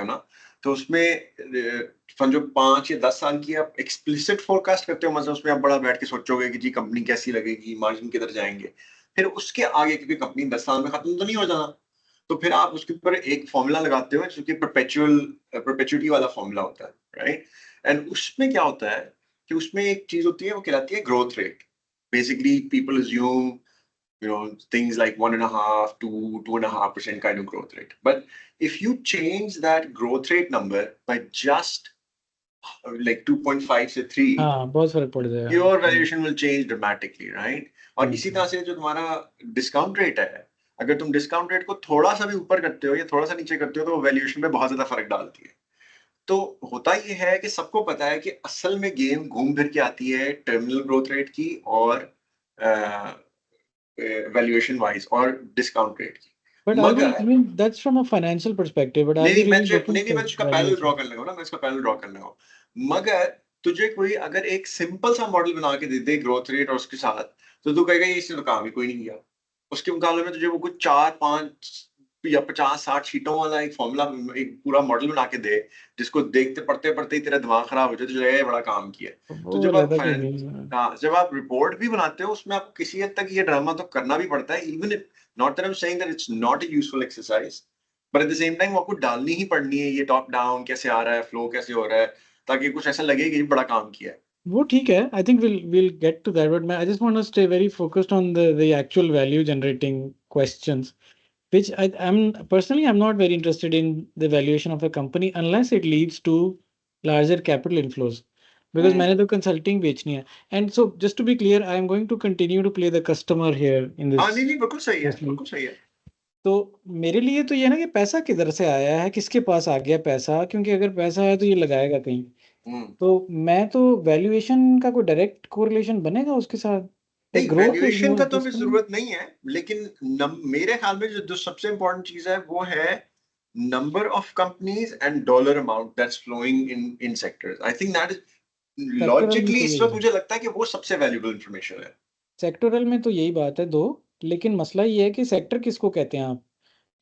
हो ना, तो उसमें जो 5 या 10 साल की आप एक्सप्लिसिट फोरकास्ट करते हो, मतलब उसमें आप बड़ा बैठ के सोचोगे कि जी कंपनी कैसी लगेगी, मार्जिन किधर जाएंगे, फिर उसके आगे क्योंकि कंपनी 10 साल में खत्म तो नहीं हो जाना, तो फिर आप उसके ऊपर एक फॉर्मूला लगाते हो जो कि परपेचुइटी वाला फॉर्मूला होता है, राइट। एंड उसमें क्या होता है कि उसमें एक चीज होती है, वो कहलाती है growth rate. Basically, people assume, things like 1.5 to 2.5% kind of growth rate. But if you change that growth rate number by just like 2.5 से 3, हाँ, बहुत फर्क पड़ जाएगा। your valuation will change dramatically, right? और इसी तरह हम्म। से जो तुम्हारा डिस्काउंट रेट है, अगर तुम डिस्काउंट रेट को थोड़ा सा भी ऊपर करते हो या थोड़ा सा नीचे करते हो, तो वो वैल्यूएशन पे बहुत ज्यादा फर्क डालती है। तो होता ये है कि सबको पता है कि असल में गेम घूम फिर के आती है टर्मिनल ग्रोथ रेट की और वैल्यूएशन वाइज और डिस्काउंट रेट की। But I मगर mean that's from a financial perspective, but are नहीं we नहीं मैं really looking नहीं नहीं, for मैं इसका पैरेलल ड्रॉ valuation? कर लूंगा ना, मैं इसका पैरेलल ड्रॉ कर लूंगा। मगर तुझे कोई अगर एक सिंपल सा मॉडल बना के दे दे ग्रोथ रेट और उसके साथ, तो तू कहेगा ये इसने तो काम ही कोई नहीं किया। उसके मुकाबले में तुझे वो कुछ 4-5 या 50-60 शीटों वाला एक फॉर्मूला, एक पूरा मॉडल बना के दे, जिसको देखते पढ़ते पढ़ते ही तेरा दिमाग खराब हो जाए, तो लगेगा ये बड़ा काम किया है। तो वो अलग ही नहीं है। हाँ, जब आप रिपोर्ट भी बनाते हो उसमें आपको किसी हद तक ये ड्रामा तो करना भी पड़ता है, even if not that I am saying that it's not a useful exercise, but at the same time आपको डालनी ही पड़नी है, ये टॉप डाउन कैसे आ रहा है, फ्लो कैसे हो रहा है, ताकि कुछ ऐसा लगे कि ये बड़ा काम किया है। वो ठीक है, I think we'll get to that, but I just want to stay very focused on the actual value generating questions, which I'm not very interested in the valuation of a company unless it leads to larger capital inflows, because हम्म। मैंने तो consulting बेचनी है। And so just to be clear, I am going to continue to play the customer here in हाँ this नहीं नहीं, बिल्कुल सही है, mostly। बिल्कुल सही है। तो मेरे लिए तो ये ना कि पैसा किधर से आया है, किसके पास आ गया पैसा, क्योंकि अगर पैसा है तो ये लगाएगा कहीं। हम्म। तो मैं तो वैल्यूएशन का कोई डायरेक्ट कोरिलेशन बनेगा उसके साथ? नहीं, ग्रोथ इज वैल्यूएशन मोर का तो अभी इंटरेस्टिंग। जरूरत नहीं है, लेकिन मेरे ख्याल में जो सबसे इंपॉर्टेंट चीज है वो है number of companies and dollar amount that's flowing in sectors. I think that is sectoral में लॉजिकली, तो इस यही वक्त है। मुझे लगता है कि वो सबसे वैल्यूएबल इंफॉर्मेशन है। सेक्टोरल में तो यही बात है दो, लेकिन मसला ये है कि सेक्टर किसको कहते हैं आप?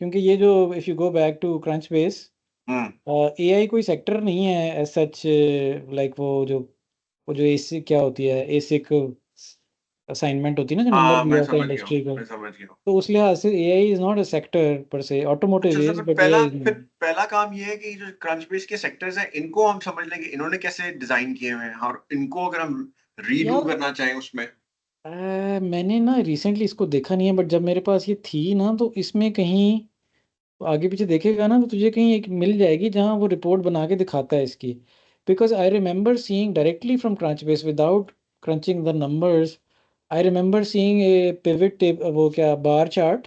क्योंकि ये जो if you go back to Crunchbase, hmm. AI कोई सेक्टर नहीं है एज सच। लाइक वो जो एसिक क्या होती है, एसिक असाइनमेंट होती है ना, जो नंबर हाँ, दिया मैं होता है समझ गया हूँ, इंडस्ट्री का। मैं समझ गया हूँ। तो उस लिहाज से AI is not a sector पर से, अच्छा, ऑटोमोटिव तो इज बट एआई इज फिर नॉट। पहला काम ये है कि जो क्रंच बेस के सेक्टर्स हैं इनको हम समझ लें कि इन्होंने कैसे डिजाइन किए हुए हैं, और इनको अगर हम रीडू यार करना चाहें उसमें। मैंने ना रिसेंटली इसको देखा नहीं है, बट जब मेरे पास ये थी ना, तो इसमें कहीं आगे पीछे देखेगा ना, तो तुझे कहीं एक मिल जाएगी जहाँ वो रिपोर्ट बना के दिखाता है इसकी। Because I remember seeing directly from Crunchbase without crunching the numbers. I remember seeing a pivot वो क्या बार चार्ट,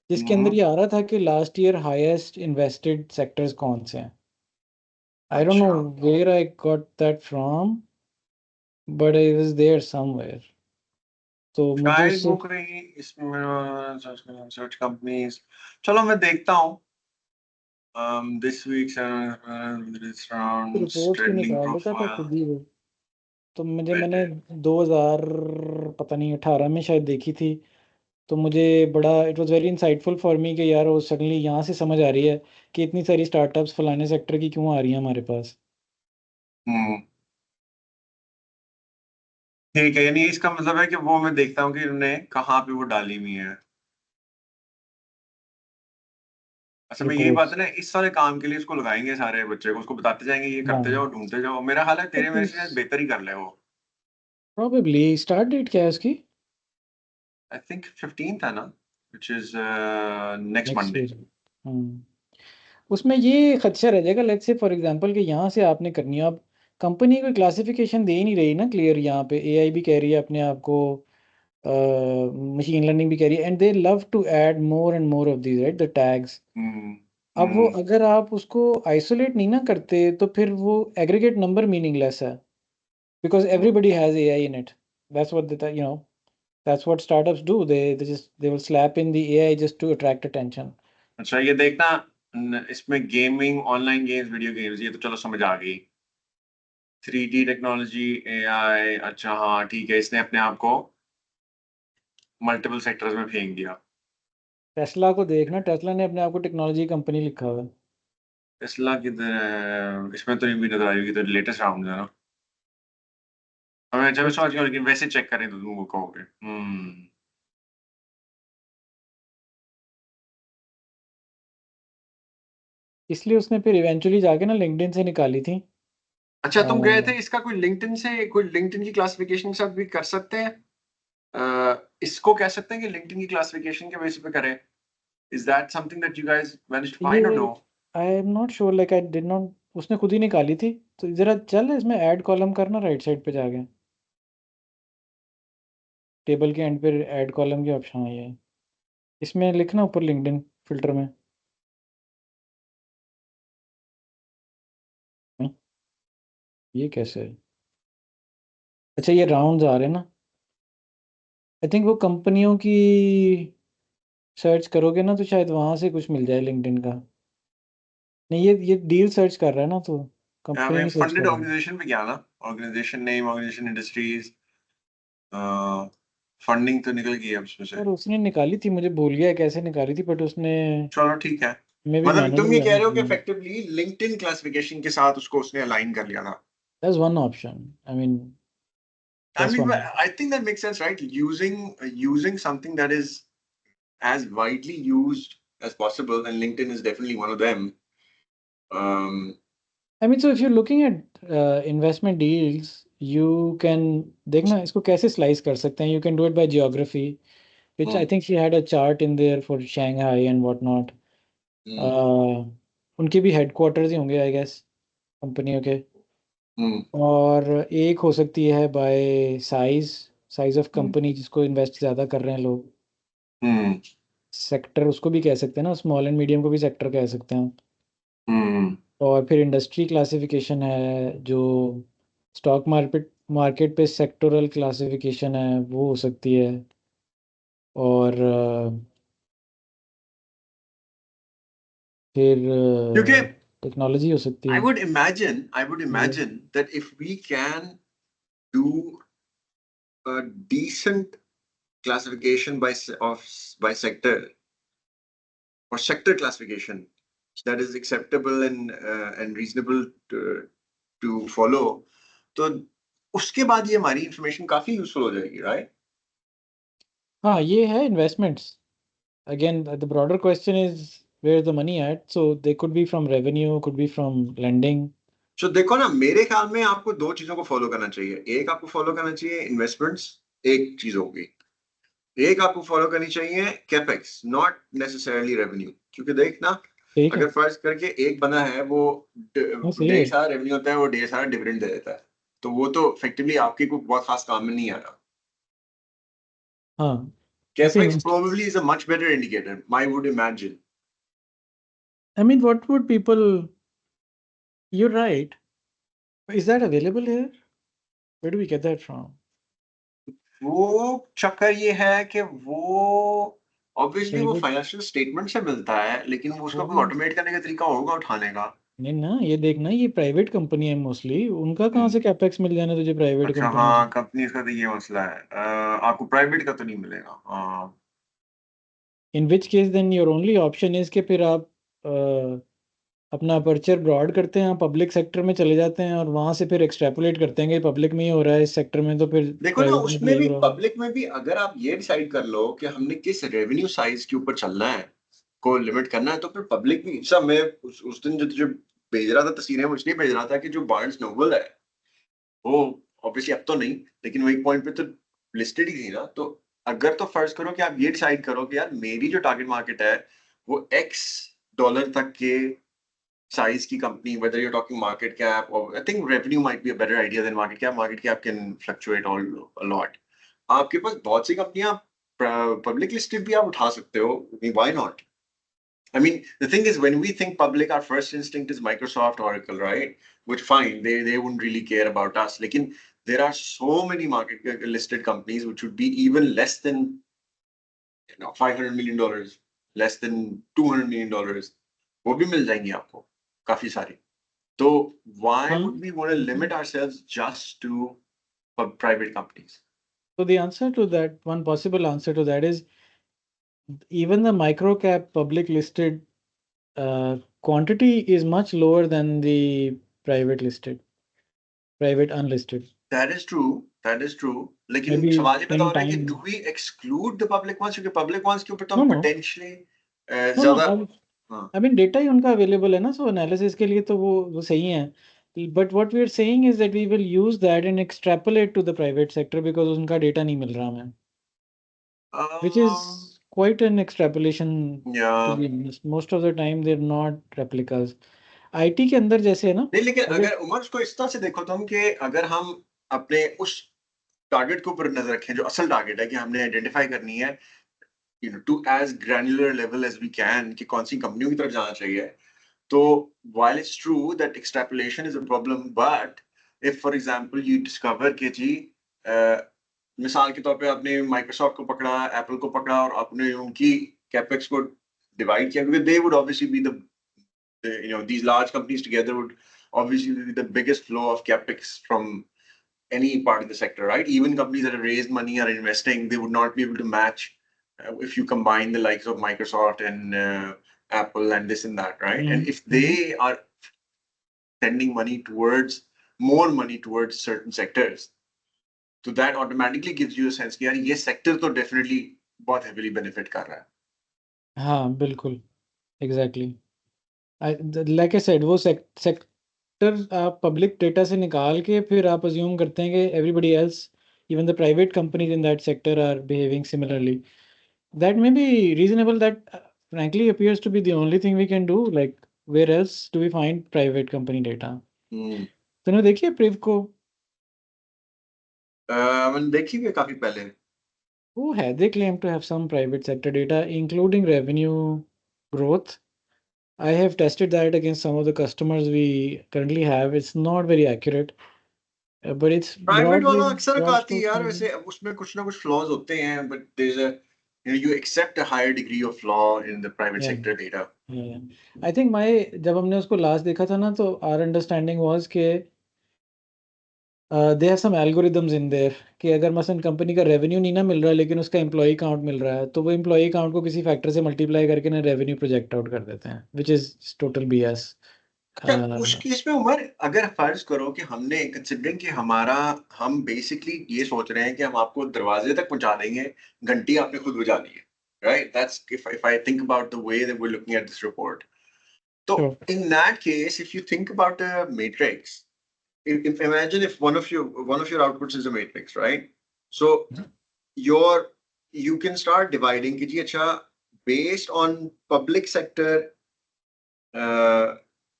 जिसके अंदर हम्म। ये आ रहा था कि last year highest invested sectors कौन से हैं। आई डोंट नो अच्छा, where I got that from, but it was there somewhere. तो मुझे शायद उससे वो कहीं इसमें सर्च कंपनीज, चलो मैं देखता हूँ। दिस वीक रिपोर्ट्स भी ट्रेंडिंग निकाल देता था प्रोफाइल। खुद ही वो। तो वेट मैंने 2000 पता नहीं 18 में शायद देखी थी। तो मुझे बड़ा it was very insightful for me कि यार वो सडनली यहाँ से समझ आ रही है कि इतनी सारी स्टार्टअप्स फलाने सेक्टर की क्यों आ रही हैं हमारे पास। हम्म। ठीक है, यानी इसका मतलब है कि वो मैं देखता हूँ कि इन्होंने कहाँ पे वो डाली हुई है। अच्छा, मैं यही बात रिपोर्ट्स। है ना, इस सारे काम के लिए इसको लगाएंगे सारे बच्चे को, उसको बताते जाएंगे ये करते जाओ, हाँ, ढूंढते जाओ। मेरा हाल है तेरे मेरे से शायद बेहतर ही कर ले वो। प्रोबेबली स्टार्ट डेट क्या है उसकी? आई थिंक 15 था ना, which is next next Monday. Year. उसमें ये खदशा रह जाएगा, लेट्स से फॉर एग्जांपल कि यहाँ से आपने करनी है, अब कंपनी कोई क्लासिफिकेशन दे ही नहीं रही ना क्लियर। यहाँ पे एआई भी कह रही है अपने आप को, मशीन लर्निंग भी कह रही है, and they love to add more and more of these, right, the tags. Hmm. अब वो हम्म। अगर आप उसको आइसोलेट नहीं ना करते, तो फिर वो एग्रीगेट नंबर मीनिंगलेस है, because hmm. Everybody has AI in it. That's what they that's what startups do. They will slap in the AI just to attract attention. अच्छा, ये देखना, इसमें gaming, online games, video games, ये तो चलो समझ आ गई। 3D टेक्नोलॉजी, एआई, अच्छा हाँ ठीक है, इसने अपने आप को मल्टीपल सेक्टर्स में फेंक दिया। टेस्ला को देखना, टेस्ला ने अपने आप को टेक्नोलॉजी कंपनी लिखा हुआ है। टेस्ला किधर है? इसमें तो नहीं भी नजर आ रही, तो लेटेस्ट राउंड है ना। हमें जब समझ गया, लेकिन वैसे चेक करें तो तुम वो कहोगे। इसलिए उसने फिर इवेंचुअली जाके ना लिंक्डइन से निकाली थी। अच्छा, तुम गए थे इसका कोई लिंक्डइन से, कोई लिंक्डइन की क्लासिफिकेशन के साथ भी कर सकते हैं? इसको कह सकते हैं कि लिंक्डइन की क्लासिफिकेशन के बेसिस पे करें? Is that something that you guys manage to find और ये no? I am not sure, like I did not, उसने खुद ही निकाली थी। तो जरा चल इसमें ऐड कॉलम करना राइट साइड पे जाके, टेबल के एंड पे ऐड कॉलम की ऑप्शन आई है, इसमें लिखना ऊपर लिंक्डइन फिल्टर में। ये कैसे है? अच्छा ये राउंड्स आ रहे हैं ना, आई थिंक वो कंपनियों की सर्च करोगे ना तो शायद वहां से कुछ मिल जाए लिंक्डइन का। नहीं ये डील सर्च कर रहा है ना, तो कंपनी हमें नहीं सर्च फंडेड कर रहा है। ऑर्गेनाइजेशन पे क्या ना, organisation name, organisation industries, funding तो निकल गई है उसमें से। और उसने निकाली थी, मुझे भूल गया कैसे निकाली थी, बट उसने चलो ठीक है। मे बी मतलब तुम मैनुअली ये कह आना रहे हो कि चाहिए। इफेक्टिवली लिंक्डइन क्लासिफिकेशन के साथ उसको उसने अलाइन कर लिया था? That's one option, I mean I that's mean, one. I think that makes sense, right? Using something that is as widely used as possible, and LinkedIn is definitely one of them. Um, I mean so if you looking at investment deals, you can देखना इसको कैसे slice कर सकते हैं। You can do it by geography, which I hmm, think she had a chart in there for Shanghai and whatnot. hmm, उनके भी headquarters ही होंगे I guess कंपनियों के। hmm, और एक हो सकती है bye size, size of hmm, company जिसको इन्वेस्ट ज़्यादा कर रहे हैं लोग। hmm, सेक्टर उसको भी कह सकते हैं ना, स्मॉल एंड मीडियम को भी सेक्टर कह सकते हैं। hmm, और फिर इंडस्ट्री क्लासिफिकेशन है, जो स्टॉक मार्केट मार्केट पे सेक्टोरल क्लासिफिकेशन है वो हो सकती है। और फिर क्योंकि टेक्नोलॉजी हो सकती है। I would ये imagine that if we can do a decent classification by sector, or sector classification that is acceptable and reasonable to follow, तो उसके बाद ये हमारी इंफॉर्मेशन काफी यूजफुल हो जाएगी, राइट? हाँ ये है investments. Again, the broader question is where's the money at? So they could be from revenue, could be from lending. तो देखो ना, मेरे ख्याल में आपको दो चीजों को फॉलो करना चाहिए। एक आपको फॉलो करना चाहिए इन्वेस्टमेंट्स, एक चीज होगी। एक आपको फॉलो करनी चाहिए कैपेक्स, नॉट नेसेसरली रेवेन्यू। क्योंकि देखना, ठीक है, अगर फर्ज करके एक बंदा है वो हाँ सही ढेर है। सारा रेवेन्यू होता है, वो ढेर सारा डिविडेंड दे देता है, तो वो तो इफेक्टिवली आपके कोई बहुत खास काम में नहीं आ रहा। हाँ वैसे capex invest, probably is a much better indicator, I would imagine. I mean what would people, you're right. Is that available here? Where do we get that from? वो चक्कर ये है कि वो ऑब्वियसली वो Private, फाइनेंशियल स्टेटमेंट से मिलता है, लेकिन वो उसका वो कोई भी ऑटोमेट करने का तरीका होगा उठाने का। नहीं ना, ये देखना ये प्राइवेट कंपनी है मोस्टली, उनका कहाँ हम्म, से कैपेक्स मिल जाना तुझे प्राइवेट अच्छा कंपनी से। हाँ, कंपनीज का तो ये मसला है। आपको प्राइवेट का तो नहीं मिलेगा, हाँ। In which case then your only option is कि फिर आप अपना अपर्चर ब्रॉड करते हैं, पब्लिक सेक्टर में चले जाते हैं और वहां से फिर एक्सट्रैपोलेट करते हैं कि पब्लिक में ही हो रहा है इस सेक्टर में, तो फिर देखो ना, प्राइवेट में भी उसमें यही भी हो रहा होगा। पब्लिक में भी अगर आप ये डिसाइड कर लो कि हमने किस रेवेन्यू साइज के ऊपर चलना है, को लिमिट करना है, तो फिर पब्लिक भी सब। मैं उस दिन जो तुझे भेज रहा था तस्वीरें, वो इसलिए भेज रहा था कि जो बार्न्स नोबल है वो ऑब्वियसली अब तो नहीं, लेकिन वो एक पॉइंट पे तो लिस्टेड ही थी ना। तो अगर तो फर्ज करो कि आप ये डिसाइड करो कि यार मेरी जो टारगेट मार्केट है वो एक्स डॉलर तक के size की company, whether you're talking market cap, or I think revenue might be a better idea than market cap. Market cap can fluctuate all a lot. आपके पास बहुत सी कंपनियां पब्लिक लिस्टेड भी आप उठा सकते हो, why not? I mean, the thing is, when we think public, our first instinct is Microsoft, Oracle, right? Which fine, they wouldn't really care about us. Lekin there are so many market listed companies which would be even less than $500 million, less than $200 million. वो भी मिल जाएंगी आपको काफी सारी। So why हाँ, would we want to limit ourselves just to private companies? so the answer to that, one possible answer to that is even the micro cap public listed quantity is much lower than the private unlisted. That is true. That is true. लेकिन Maybe सवाल ये पैदा 10 हो रहा है कि do times. we exclude the public ones, क्योंकि public ones के ऊपर तो No, हम no. potentially No, ज्यादा हाँ I mean data ही उनका available है ना, so analysis के लिए तो वो सही है. But what we are saying is that we will use that and extrapolate to the private sector because उनका data नहीं मिल रहा हमें. Which is quite an extrapolation, to yeah. be honest. Most of the time they're not replicas. IT के अंदर जैसे है ना, नहीं, लेकिन अगर अगर उमर उसको इस तरह से देखो तुम कि अगर हम अपने उस टारगेट के ऊपर नजर रखें जो असल टारगेट है कि हमने आइडेंटिफाई करनी है to as granular level as we can कि कौन सी कंपनियों की तरफ जाना चाहिए, तो while it's true that extrapolation is a problem, but if for example you discover कि जी मिसाल के तौर पे आपने माइक्रोसॉफ्ट को पकड़ा, एप्पल को पकड़ा और आपने उनकी कैपेक्स को डिवाइड किया, क्योंकि they would obviously be these large companies together would obviously be the biggest flow of capex from any part of the sector, right? Even companies that have raised money are investing, they would not be able to match if you combine the likes of Microsoft and Apple and this and that, right? And if they are sending more money towards certain sectors, so that automatically gives you a sense कि यार ये sector तो definitely बहुत heavily benefit कर रहा है. हाँ बिल्कुल, exactly. Like I said, वो sector आप public data से निकाल के फिर आप assume करते हैं कि everybody else, even the private companies in that sector are behaving similarly. That may be reasonable. That frankly appears to be the only thing we can do. Like, where else do we find private company data? तूने देखी है Priv को? मैंने देखी हुई है काफी पहले. वो है, they claim to have some private sector data, including revenue growth. I have tested that against some of the customers we currently have. It's not very accurate, but it's private वाला broadly अक्सर broad आती है strokes यार, maybe. वैसे उसमें कुछ ना कुछ फ्लॉज होते हैं, but there's a you accept a higher degree of flaw in the private Yeah, sector data. yeah. I think जब हमने उसको last देखा था ना, तो our understanding was कि they have some algorithms in there कि अगर मसलन कंपनी का रेवेन्यू नहीं ना मिल रहा लेकिन उसका एम्प्लॉय काउंट मिल रहा है, तो वो एम्प्लॉय काउंट को किसी फैक्टर से मल्टीप्लाई करके ना रेवेन्यू प्रोजेक्ट आउट कर देते हैं, विच इज टोटल बीएस. अच्छा, उस केस में उमर अगर फर्ज करो कि हमने कंसिडरिंग कि हम बेसिकली ये सोच रहे हैं कि हम आपको दरवाजे तक पहुंचा देंगे, घंटी आपने खुद बजानी है, right? That's if I think about the way that we're looking at this report. So in that case, if you think about a matrix, if imagine if one of your outputs is a matrix, right? So you can start dividing कि जी अच्छा, based on public sector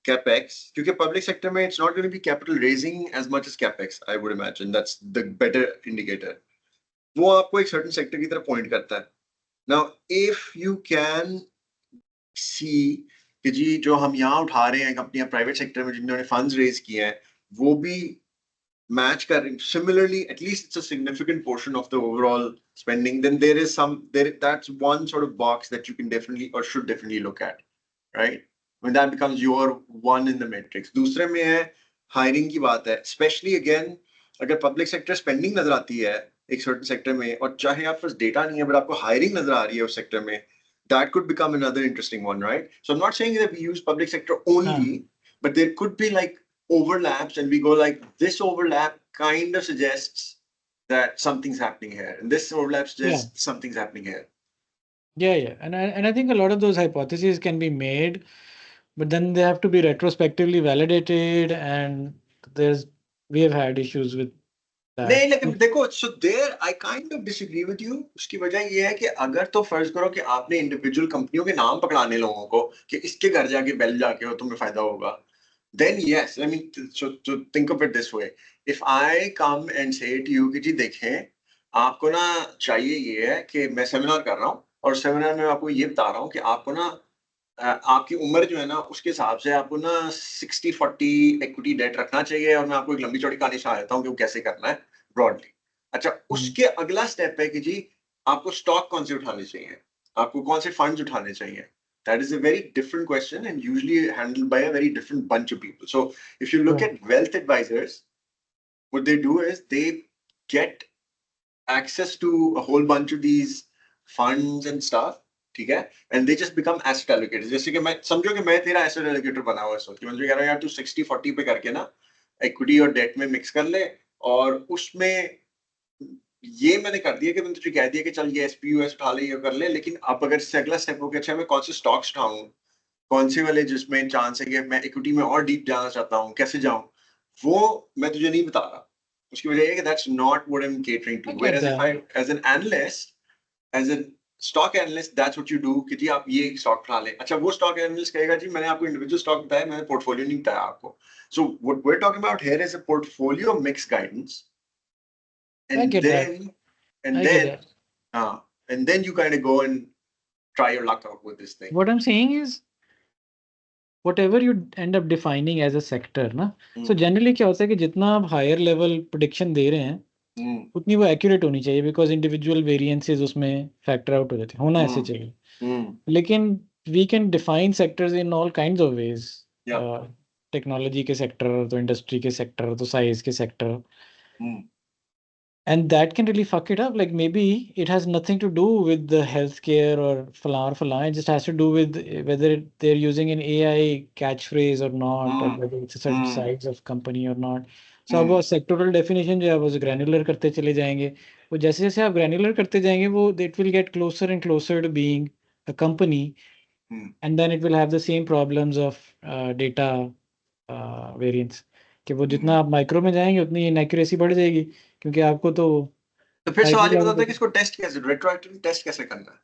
capex, क्योंकि public sector में it's not going to be capital raising as much as capex, I would imagine that's the better indicator. वो आपको एक certain sector की तरफ point करता है. Now if you can see कि जी जो हम यहाँ उठा रहे हैं कंपनियां प्राइवेट सेक्टर में जिन्होंने फंड्स रेज किए हैं वो भी match कर रही, similarly at least it's a significant portion of the overall spending, then that's one sort of box that you can definitely or should definitely look at, right? When that becomes your one in the matrix. दूसरे में है hiring की बात है, especially again अगर public sector spending नजर आती है एक certain sector में और चाहे आप पास data नहीं है but आपको hiring नजर आ रही है उस sector में, that could become another interesting one, right? So I'm not saying that we use public sector only, but there could be like overlaps and we go like this overlap kind of suggests that something's happening here and this overlap suggests something's happening here. Yeah. And I think a lot of those hypotheses can be made, but then they have to be retrospectively validated, and we have had issues with that. नहीं, लेकिन देखो, so there I kind of disagree with you. उसकी वजह ये है कि अगर तो फर्ज करो कि आपने इंडिविजुअल कंपनियों के नाम पकड़ाने लोगों को कि इसके घर जाके बेल जाके हो तुम्हें फायदा होगा, then yes, I mean, so think of it this way. If I come and say to you कि जी देखें आपको ना चाहिए ये है कि मैं सेमिनार कर रहा हूँ और सेमिनार में आपको ये बता रहा हूँ कि आपको ना आपकी उम्र जो है ना उसके हिसाब से आपको ना 60-40 इक्विटी डेट रखना चाहिए और मैं आपको एक लंबी चौड़ी कहानी सुना देता हूँ कि वो कैसे करना है ब्रॉडली. अच्छा, उसके अगला स्टेप है कि जी आपको स्टॉक कौन से उठाने चाहिए, आपको कौन से फंड्स उठाने चाहिए. That is a very different question and usually handled by a very different bunch of people. So if you look at wealth advisors, what they do is they get access to a whole bunch of these funds and stuff ठीक है, and they just become asset allocators. जैसे कि मैं समझो कि मैं तेरा asset allocator बना हुआ है, सोच मैं तुझे कह रहा हूँ यार तू 60-40 पे करके ना इक्विटी और डेट में मिक्स कर ले, और उसमें ये मैंने कर दिया कि मैंने तुझे कह दिया कि चल ये एसपीयूएस उठा ले, ये कर ले, लेकिन अब अगर इससे अगला स्टेप हो गया अच्छा मैं कौन से स्टॉक्स उठाऊं, कौन से वाले जिसमें चांस है कि मैं इक्विटी में और डीप जाना चाहता हूँ, कैसे जाऊं, वो मैं तुझे नहीं बता रहा। उसकी वजह ये है कि that's not what I am catering to, I get whereas if I that. As an analyst, as an stock analyst, that's what you do कि जी आप ये स्टॉक उठा लें। अच्छा वो स्टॉक एनालिस्ट कहेगा जी मैंने आपको इंडिविजुअल स्टॉक बताया, मैंने पोर्टफोलियो नहीं बताया आपको। So what we are talking about here is a portfolio mix guidance, I and get that. then and I get then that. and then you kind of go and try your luck out with this thing. What I'm saying is, whatever you end up defining as a sector ना, so generally क्या होता है कि जितना आप higher level prediction दे रहे हैं उतनी वो accurate होनी चाहिए, because individual variances उसमें factor out हो जाते हैं, होना ऐसे चाहिए। लेकिन we can define sectors in all kinds of ways. Yeah. Technology के सेक्टर तो इंडस्ट्री के सेक्टर तो साइज के sector, and that can really fuck it up. Like maybe it has nothing to do with the healthcare or falan, it just has to do with whether they're using an AI catchphrase or not, or whether it's a certain size of company or not. So अब वो sectoral definition जो है वो granular करते चले जाएंगे, वो जैसे जैसे आप granular करते जाएंगे वो it will get closer and closer to being a company, and then it will have the same problems of data variance, कि वो जितना आप माइक्रो में जाएंगे उतनी इनएक्यूरेसी बढ़ जाएगी, क्योंकि आपको तो फिर आईटी सवाल ये लेवल बताता है कि पे इसको टेस्ट कैसे, रेट्रोएक्टिव टेस्ट कैसे करना है।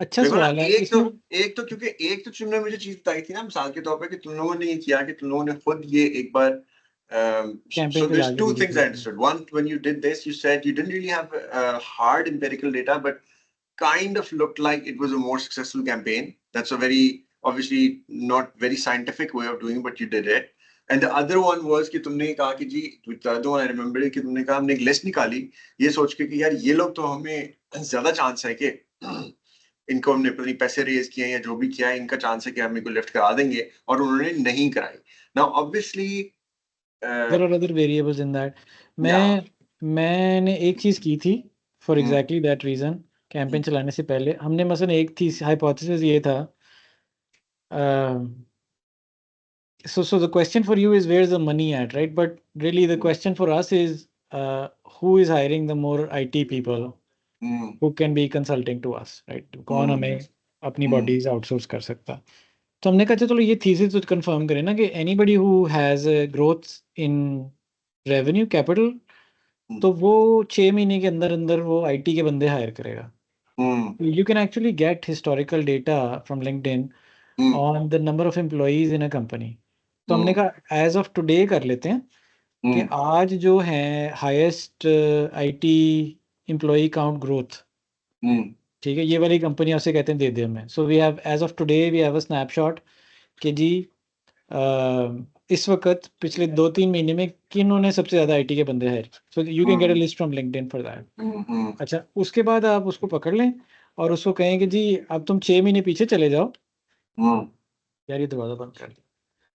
अच्छा देखो ना, सवाल है इसमें। एक तो क्योंकि एक तो तुमने मुझे चीज बताई थी ना मिसाल के तौर पे कि तुम लोगों ने ये किया कि तुम लोगों ने खुद ये एक बार कैंपेन so चला there's के two देखी things थी। I understood. One, when you did this, you said you didn't really have hard empirical data, but kind of looked like it was a more successful campaign. That's a very obviously not very scientific way of doing, but you did it. And the other one was कि तुमने कहा कि जी, the other one I remember कि तुमने कहा हमने एक list निकाली ये सोच के कि यार ये लोग तो हमें ज्यादा चांस है कि इनको हमने अपनी पैसे रेज किए या जो भी किया है इनका चांस है कि हम इनको लिफ्ट करा देंगे, और उन्होंने नहीं कराई। Now obviously there are other variables in that. मैंने एक चीज़ की थी for exactly that reason, campaign चलाने से पहले हमने मसलन एक थी हाइपोथेसिस ये था, so the question for you is where's the money at, right? But really the question for us is who is hiring the more IT people who can be consulting to us, right? कौन हमें अपनी bodies outsource कर सकता। तो हमने कहा चलो ये thesis तो confirm करें ना कि anybody who has a growth in revenue capital, तो वो 6 महीने के अंदर अंदर वो IT के बंदे hire करेगा। You can actually get historical data from LinkedIn on the number of employees in a company. तो हमने कहा एज ऑफ टुडे कर लेते हैं कि आज जो है highest IT employee count growth, ठीक है, ये वाली कंपनी आपसे कहते हैं दे दे हमें। So we have as of today we have a snapshot कि जी इस वक्त पिछले 2-3 महीने में किन्होंने सबसे ज़्यादा आईटी के बंदे हायर किए। So you can get a list from LinkedIn for that. अच्छा उसके बाद आप उसको पकड़ लें और उसको कहें कि जी अब तुम 6 महीने पीछे चले जाओ, यार ये दरवाजा बंद कर दो,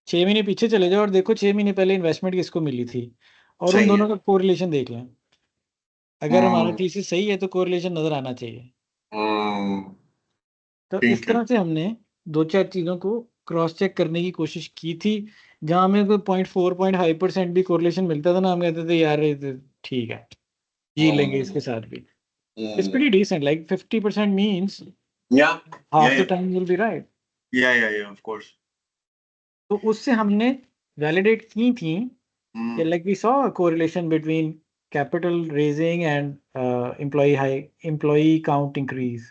6 महीने पीछे चले जाओ और देखो 6 महीने पहले इन्वेस्टमेंट किसको मिली थी, और उन दोनों का कोरिलेशन देख लें। अगर हमारा थीसिस सही है तो कोरिलेशन नजर आना चाहिए। तो इस तरह से हमने 2-4 चीज़ों को क्रॉस चेक करने की कोशिश की थी, जहां हमें कोई 0.4-0.5% भी कोरिलेशन मिलता था ना, हम कहते थे यार ये तो ठीक है, जी लेंगे इसके साथ भी। It's pretty decent, like 50% means half the time you'll be right. Yeah, of course. तो उससे हमने वैलिडेट की थी कि like we saw a correlation between capital raising and employee count increase,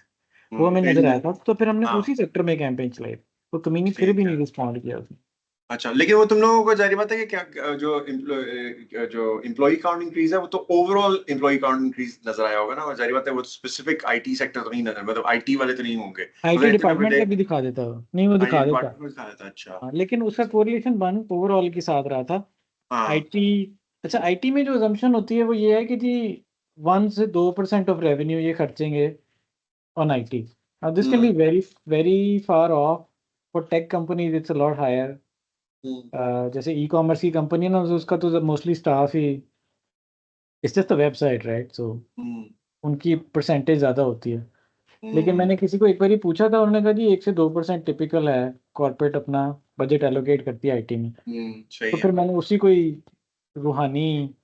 वो हमें नजर आया था। तो फिर हमने उसी सेक्टर में कैंपेन चलाई, तो कंपनी फिर भी नहीं रिस्पॉन्ड किया उसने। अच्छा, लेकिन वो तुम लोगों को जारी बात है कि क्या जो एम्प्लॉई काउंट इंक्रीज है वो तो ओवरऑल एम्प्लॉई काउंट इंक्रीज नजर आया होगा ना, जारी बात है वो स्पेसिफिक आईटी सेक्टर तो नहीं नजर, मतलब आईटी वाले तो नहीं होंगे, आईटी डिपार्टमेंट का भी दिखा देता है, नहीं वो दिखा देता था। अच्छा हाँ, लेकिन उसका कोरिलेशन वन ओवरऑल के साथ रहा था। आईटी, अच्छा आईटी में जो अजम्पशन होती है वो ये है कि जी 1 से 2% ऑफ रेवेन्यू ये खर्चेंगे on IT. Now this can be very far off. For tech companies it's a lot higher. जैसे ई कॉमर्स की कंपनी है ना, उसका तो मोस्टली स्टाफ ही, it's just a website right, so उनकी परसेंटेज ज़्यादा होती है। लेकिन हम्म मैंने किसी को एक बार ही पूछा था, उन्होंने कहा जी 1 से 2% टिपिकल है, कॉर्पोरेट अपना बजट एलोकेट करती है आईटी में। सही तो है। फिर मैंने उसी को ही रूहानी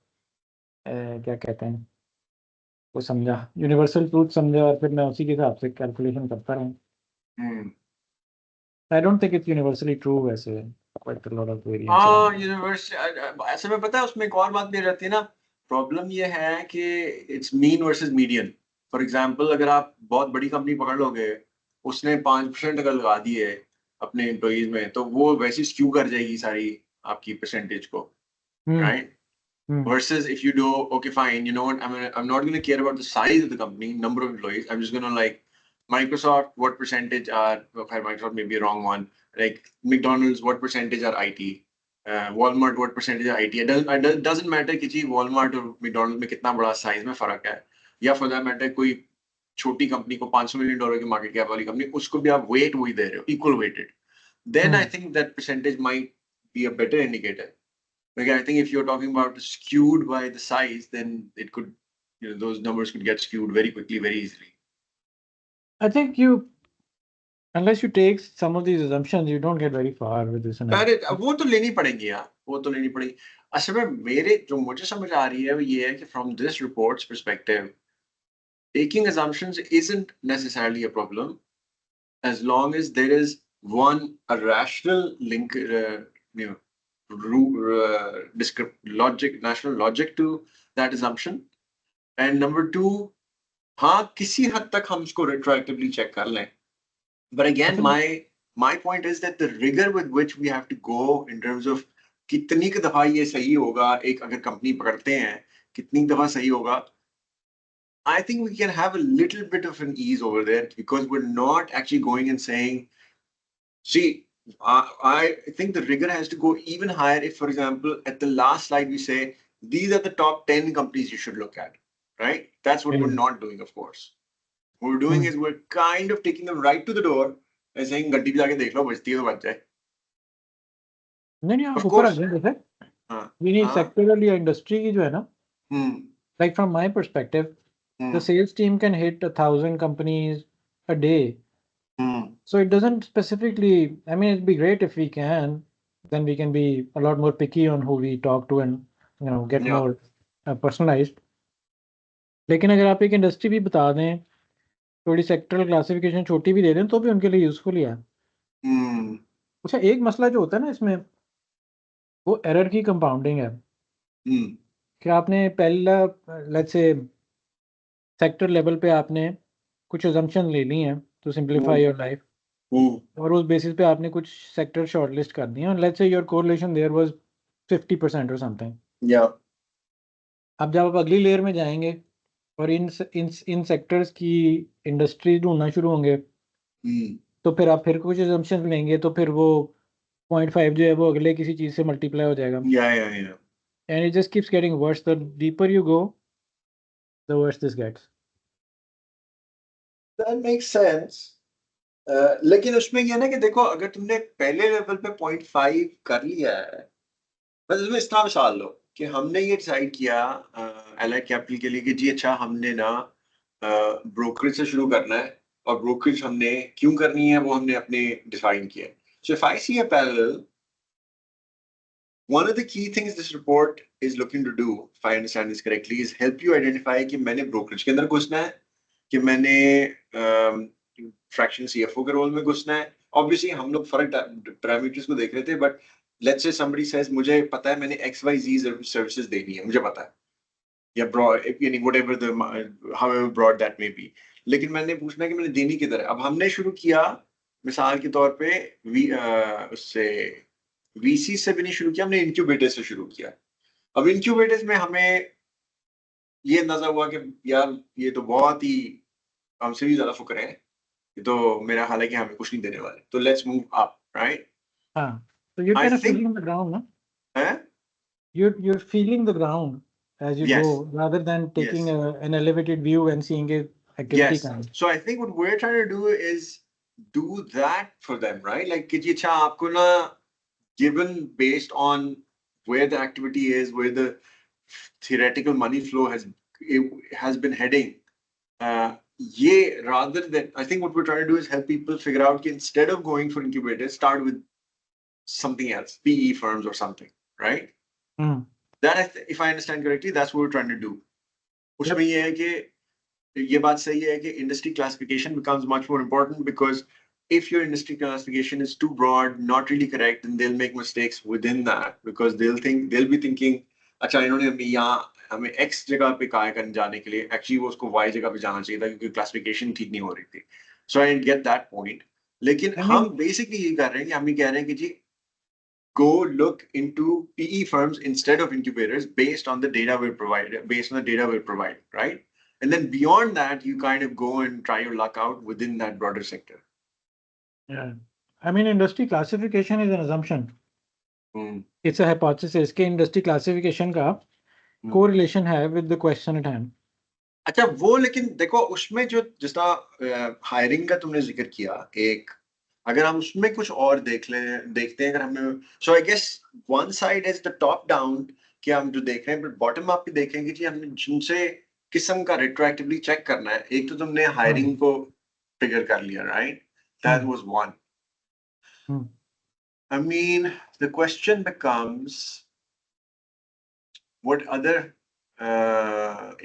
क्या कहते हैं वो समझा, यूनिवर्सल ट्रूथ समझा, और फिर मैं उसी के हिसाब से कैलकुलेशन करता रहा। Hmm I don't think it's universally true वैसे, quite a lot of variance है। हाँ यूनिवर्स ऐसे में पता है उसमें एक और बात भी रहती है ना। प्रॉब्लम ये है कि it's mean versus median. For example अगर आप बहुत बड़ी कंपनी पकड़ लोगे, उसने 5% अगर लगा दिए अपने एम्प्लॉइज में, तो वो वैसे स्क्यू कर जाएगी सारी आपकी परसेंटेज को, hmm right? Hmm Versus if you do, okay, fine, you know what, I'm not going to care about the size of the company, number of employees. I'm just going to like Microsoft, what percentage are, okay, Microsoft may be a wrong one. Like McDonald's, what percentage are IT? Walmart, what percentage are IT? It doesn't matter कि जी Walmart और McDonald's में कितना बड़ा size में फर्क है, या for that matter कोई छोटी कंपनी को $500 मिलियन की मार्केट कैप वाली कंपनी, उसको भी आप वेट वही दे रहे हो, equal weighted. Then I hmm think that percentage might be a better indicator. Again, I think if you're talking about skewed by the size, then it could, those numbers could get skewed very quickly, very easily. I think you unless you take some of these assumptions you don't get very far with this अरे analysis. वो तो लेनी पड़ेंगी यार, वो तो लेनी पड़ेगी। असल में मेरे जो मुझे समझ आ रही है वो ये है कि from this report's perspective, taking assumptions isn't necessarily a problem as long as there is a rational link, you know, national logic to that assumption, and number two, हाँ किसी हद तक हम उसको retroactively check कर लें. But I again, think my point is that the rigor with which we have to go in terms of कितनी की दफा ये सही होगा, एक अगर कंपनी पकड़ते हैं कितनी दफा सही होगा, I think we can have a little bit of an ease over there because we're not actually going and saying, see, I think the rigor has to go even higher if, for example, at the last slide we say, these are the top 10 companies you should look at, right? That's what we're yeah. not doing, of course. What we're doing is we're kind of taking them right to the door and saying, गड्डी पे जाके देख लो, बजती है तो बज जाए. नहीं नहीं, आप Of ऊपर आ course. जाए जैसे हाँ ये नहीं हाँ सेक्टरल या इंडस्ट्री की जो है ना, हम्म like from my perspective the hmm sales team can hit 1,000 companies a day, hmm so it doesn't specifically, I mean it'd be great if we can, then we can be a lot more picky on who we talk to and get yeah more personalized. लेकिन अगर आप एक industry भी बता दें, थोड़ी sectoral classification छोटी भी दे दें, तो भी उनके लिए यूजफुल ही है। हम्म अच्छा, एक मसला जो होता है ना इसमें, वो एरर की कंपाउंडिंग है हम्म कि आपने पहला, लेट्स से सेक्टर लेवल पे आपने कुछ अजम्पशन ले ली हैं टू सिंप्लीफाई योर लाइफ, हम्म और उस बेसिस पे आपने कुछ सेक्टर शॉर्टलिस्ट कर दिए, और let's say your correlation there was 50% और समथिंग। yeah अब जब आप अगली लेयर में जाएंगे और इन सेक्टर्स की इंडस्ट्री ढूंढना शुरू होंगे, हम्म तो फिर आप फिर कुछ अजम्पशन लेंगे, तो फिर वो 0.5 जो है वो अगले किसी चीज़ से मल्टीप्लाई हो जाएगा, yeah and it just keeps getting worse, the deeper you go the worse this gets. that makes sense. लेकिन उसमें ये ना कि देखो अगर तुमने पहले लेवल पे 0.5 कर लिया है, बस इसमें इस तरह मिसाल लो कि हमने ये डिसाइड किया एलाइड कैपिटल के लिए कि जी अच्छा हमने ना ब्रोकरेज से शुरू करना है, और ब्रोकरेज हमने क्यों करनी है वो हमने अपने डिफाइन किया. So if I see a parallel, one of the key things this report is looking to do, if I understand this correctly, is help you identify कि मैंने ब्रोकरेज के अंदर घुसना है, कि मैंने फ्रैक्शन सीएफओ के रोल में घुसना है. ऑब्वियसली हम लोग फर्क पैरामीटर्स को देख रहे थे, but let's say somebody says मुझे पता है मैंने XYZ सर्विसेज देनी है, मुझे पता है, या broad यानी whatever the however broad that may be, लेकिन मैंने पूछना है कि मैंने देनी किधर है. अब हमने शुरू किया मिसाल के तौर पे उससे वीसी से भी नहीं शुरू किया, हमने इंक्यूबेटर से शुरू किया. अब इंक्यूबेटर्स में हमें ये अंदाजा हुआ कि यार ये तो बहुत ही हमसे भी ज्यादा फुकरे हैं, ये तो मेरा हाल है कि हमें कुछ नहीं देने वाले, तो लेट्स मूव अप, राइट? हाँ, तो you're I kind of think feeling the ground, ना? है. You're feeling the ground as you yes go, rather than yes taking an elevated view and seeing it activity yes, kind. so I think what we're trying to do is do that for them, right? Like कि जी अच्छा आपको ना, given based on where the activity is, where the theoretical money flow has been heading, ये rather than, I think what we're trying to do is help people figure out that instead of going for incubators, start with something else, PE firms or something, right? That, if I understand correctly, that's what we're trying to do. उसमें ये है कि ये बात सही है कि industry classification becomes much more important, because if your industry classification is too broad, not really correct, then they'll make mistakes within that, because they'll be thinking, अच्छा इन्होंने हमें X जगह पे कहा है करने जाने के लिए, actually वो उसको Y जगह पे जाना चाहिए था क्योंकि classification ठीक नहीं हो रही थी. So I get that point. लेकिन हम basically ये कर रहे हैं कि हम ये कह रहे हैं कि जी go look into PE firms instead of incubators based on the data we're providing, right? And then beyond that, you kind of go and try your luck out within that broader sector. Yeah. I mean, industry classification is an assumption. It's a hypothesis कि industry classification का correlation है with the question at hand. अच्छा, वो लेकिन देखो उसमें जो जिसका हायरिंग का तुमने जिक्र किया, एक अगर हम उसमें कुछ और देखते हैं अगर हमें, so I guess one side is the top down कि हम जो देख रहे हैं, बट बॉटम अप भी देखेंगे कि हमने जिनसे किस्म का रेट्रोएक्टिवली चेक करना है. एक तो तुमने हायरिंग को फिगर कर लिया, right? That was one. I mean, the question becomes, what other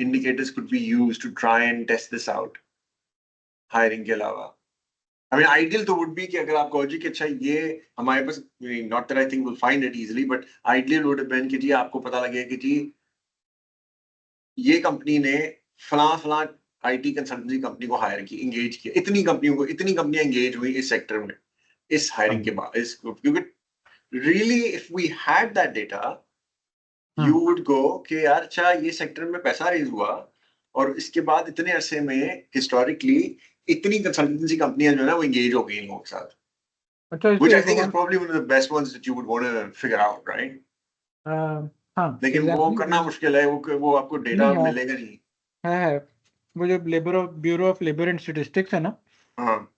indicators could we use to try and test this out? Hiring के अलावा. I mean, ideal तो would be कि अगर आप कहो जी कि अच्छा ये हमारे पास, not that I think we'll find it easily, but ideal would have been कि जी आपको पता लगे कि जी ये कंपनी ने फला IT कंसल्टेंसी कंपनी को हायर की, एंगेज किया, इतनी कंपनियां एंगेज हुई इस सेक्टर में इस हायरिंग के बाद, क्योंकि really if we had that data, you would go कि यार अच्छा ये सेक्टर में पैसा रेज हुआ और इसके बाद इतने अरसे में हिस्टोरिकली इतनी कंसल्टेंसी कंपनियां जो है ना वो एंगेज हो गई इन लोगों के साथ. Which I think is probably one of the best ones that you would want to figure out, right? हाँ, लेकिन वो करना मुश्किल है, वो आपको डेटा मिलेगा नहीं. है वो जो bureau of labour and statistics है ना, हाँ,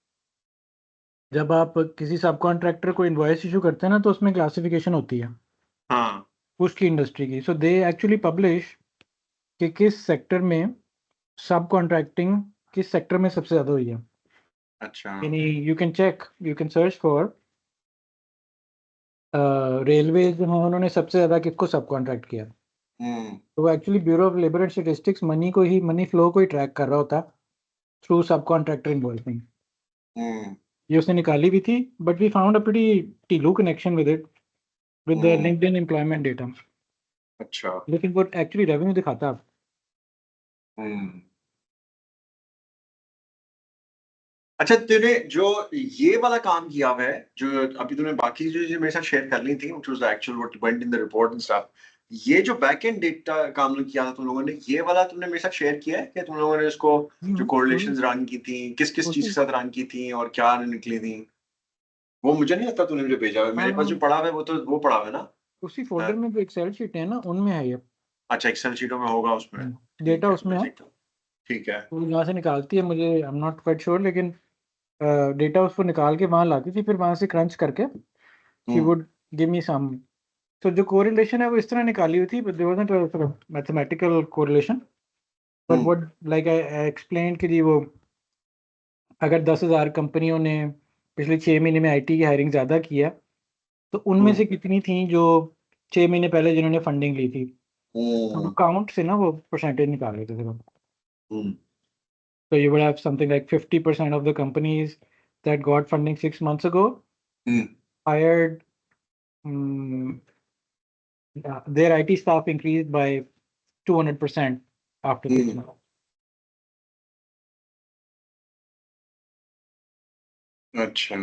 जब आप किसी सब कॉन्ट्रैक्टर को इनवॉइस इशू करते हैं ना तो उसमें क्लासिफिकेशन होती है हाँ, उसकी इंडस्ट्री की. सो दे एक्चुअली पब्लिश कि किस सेक्टर में सब कॉन्ट्रैक्टिंग किस सेक्टर में सबसे ज्यादा हुई है. अच्छा, यानी you can search for railway जो है उन्होंने सबसे ज्यादा किसको सब कॉन्ट्रैक्ट किया. तो वो actually bureau of labour and statistics money flow को ही ट्रैक कर रहा होता थ्रू सब कॉन्ट्रैक्टर इन्वॉल्वमेंट. ये उसने निकाली भी थी, but we found a pretty टीलू connection with it with the LinkedIn employment data. अच्छा, लेकिन वो एक्चुअली रेवेन्यू दिखाता. अच्छा, तूने जो ये वाला काम किया हुआ है, जो अभी तूने बाकी जो मेरे साथ शेयर कर ली थी, which was the actual what went in the report and stuff, ये जो बैक एंड डेटा काम किया था तुम लोगों ने, ये वाला तुमने मेरे साथ शेयर किया है कि तुम लोगों ने इसको जो कोरिलेशंस रन की थी, किस किस चीज के साथ रन की थी और क्या निकली थी? वो मुझे नहीं लगता तूने मुझे भेजा है. मेरे पास जो पड़ा हुआ है वो पड़ा हुआ है ना उसी फोल्डर में जो एक्सेल शीट है ना उनमें है ये. अच्छा, एक्सेल शीटों में होगा उसमें. डेटा उसमें है, ठीक है. तो यहाँ से निकालती है, मुझे आई एम नॉट क्वाइट श्योर, लेकिन डेटा उसको निकाल के वहाँ लाती थी, फिर वहाँ से क्रंच करके शी वुड गिव मी सम. तो जो कोरिलेशन है वो इस तरह निकाली हुई थी, but there wasn't a sort of mathematical correlation, but what like I explain कि जी वो अगर 10,000 कंपनियों ने पिछले 6 महीने में आईटी की हायरिंग ज़्यादा की है, तो उनमें से कितनी थी जो 6 महीने पहले जिन्होंने फंडिंग ली थी. तो काउंट से ना वो परसेंटेज निकाल लेते थे. So you would have something like 50% of the companies that got funding 6 months ago hired their IT staff increased by 200% after 6 months. अच्छा,